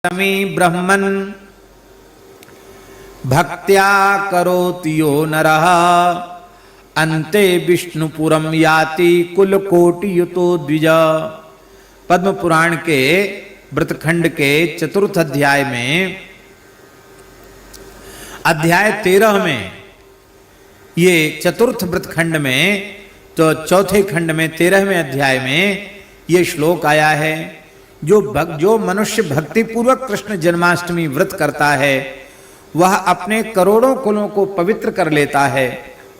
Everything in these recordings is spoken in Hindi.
तमी ब्रह्मन् भक्त्या करोति यो नरः अन्ते विष्णुपुरम याति कुलकोटि युतो द्विज। पद्म पुराण के व्रतखंड के चतुर्थ अध्याय में अध्याय 13 में ये चतुर्थ व्रतखंड में तो चौथे खंड में 13वें अध्याय में ये श्लोक आया है। जो मनुष्य भक्ति पूर्वक कृष्ण जन्माष्टमी व्रत करता है वह अपने करोड़ों कुलों को पवित्र कर लेता है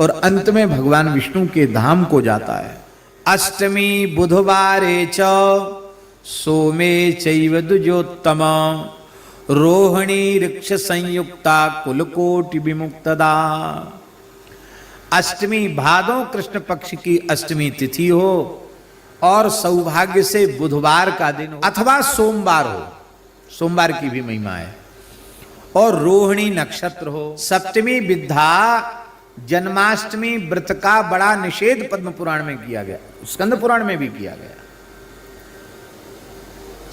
और अंत में भगवान विष्णु के धाम को जाता है। अष्टमी बुधवारे च सोमे चैव द्विजोत्तम रोहिणी ऋक्ष संयुक्ता कुलकोटि विमुक्तदा। अष्टमी भादों कृष्ण पक्ष की अष्टमी तिथि हो और सौभाग्य से बुधवार का दिन हो अथवा सोमवार हो, सोमवार की भी महिमा है, और रोहिणी नक्षत्र हो। सप्तमी विद्या जन्माष्टमी व्रत का बड़ा निषेध पद्म पुराण में किया गया, स्कंद पुराण में भी किया गया।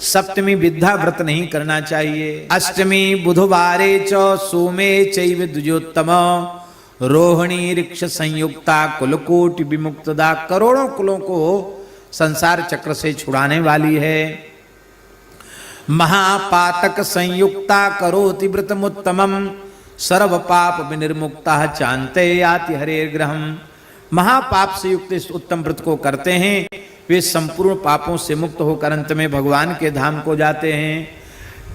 सप्तमी विद्या व्रत नहीं करना चाहिए। अष्टमी बुधवारे च सोमे चैव द्विजोत्तम रोहिणी ऋक्ष संयुक्ता कुलकोटि विमुक्तदा। करोड़ों कुलों को संसार चक्र से छुड़ाने वाली है। महापातक संयुक्ता करोति व्रतमुत्तमम सर्व पाप विनिर्मुक्ता चान्ते याति हरेर गृहम्। महापाप से युक्त इस उत्तम व्रत को करते हैं वे संपूर्ण पापों से मुक्त होकर अंत में भगवान के धाम को जाते हैं।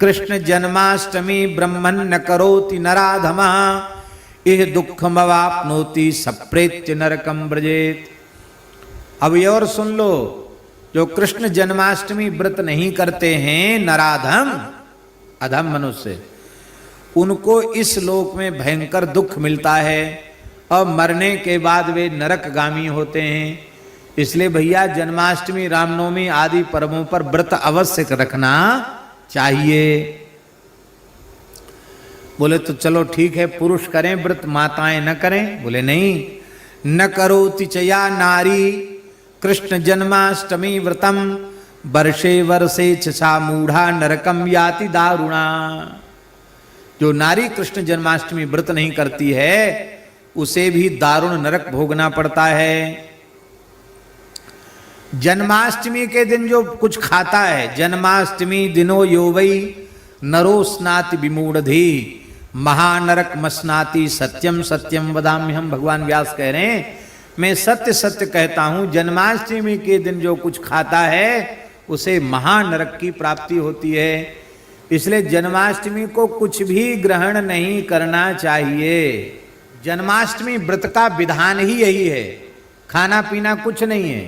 कृष्ण जन्माष्टमी ब्रह्मन् न करोति नराधमा इह दुःखमवाप्नोति सप्रेत्य नरकम व्रजेत। अब ये और सुन लो, जो कृष्ण जन्माष्टमी व्रत नहीं करते हैं नराधम अधम मनुष्य, उनको इस लोक में भयंकर दुख मिलता है और मरने के बाद वे नरकगामी होते हैं। इसलिए भैया जन्माष्टमी रामनवमी आदि पर्वों पर व्रत अवश्य रखना चाहिए। बोले तो चलो ठीक है, पुरुष करें व्रत, माताएं न करें? बोले नहीं। न करोति चया नारी कृष्ण जन्माष्टमी व्रतम वर्षे वर्षे छा मूढ़ा नरकम याति दारुणा। जो नारी कृष्ण जन्माष्टमी व्रत नहीं करती है उसे भी दारुण नरक भोगना पड़ता है। जन्माष्टमी के दिन जो कुछ खाता है, जन्माष्टमी दिनो यो वै नरो स्नाति विमूढ़धि महानरक मस्नाति सत्यम सत्यम वदाम्यहम। भगवान व्यास कह रहे हैं मैं सत्य सत्य कहता हूं, जन्माष्टमी के दिन जो कुछ खाता है उसे महानरक की प्राप्ति होती है। इसलिए जन्माष्टमी को कुछ भी ग्रहण नहीं करना चाहिए। जन्माष्टमी व्रत का विधान ही यही है, खाना पीना कुछ नहीं है।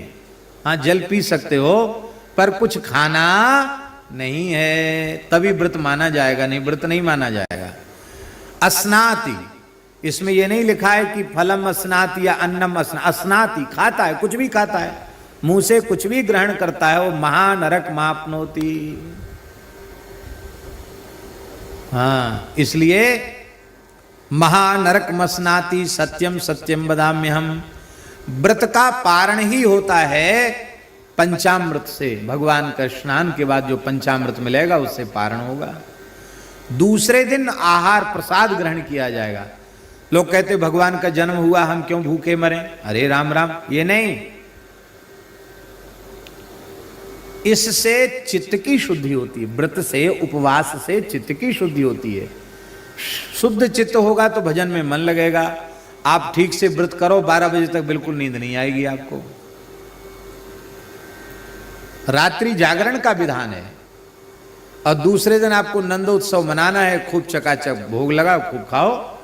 हाँ, जल पी सकते हो पर कुछ खाना नहीं है, तभी व्रत माना जाएगा, नहीं व्रत नहीं माना जाएगा। अस्नाति, इसमें यह नहीं लिखा है कि फलम अस्नाति या अन्नम अस्नाति, खाता है, कुछ भी खाता है, मुंह से कुछ भी ग्रहण करता है, वो महानरक मापनोति। हाँ, इसलिए महानरक मस्नाति सत्यम सत्यम वदाम्यहम। व्रत का पारण ही होता है पंचामृत से। भगवान का स्नान के बाद जो पंचामृत मिलेगा उससे पारण होगा। दूसरे दिन आहार प्रसाद ग्रहण किया जाएगा। लोग कहते भगवान का जन्म हुआ हम क्यों भूखे मरें? अरे राम राम, ये नहीं। इससे चित्त की शुद्धि होती है, व्रत से उपवास से चित्त की शुद्धि होती है। शुद्ध चित्त होगा तो भजन में मन लगेगा। आप ठीक से व्रत करो, 12 बजे तक बिल्कुल नींद नहीं आएगी आपको। रात्रि जागरण का विधान है और दूसरे दिन आपको नंदोत्सव मनाना है, खूब चकाचक भोग लगाओ, खूब खाओ।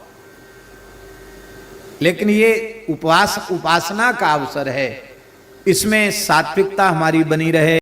लेकिन ये उपवास उपासना का अवसर है, इसमें सात्विकता हमारी बनी रहे।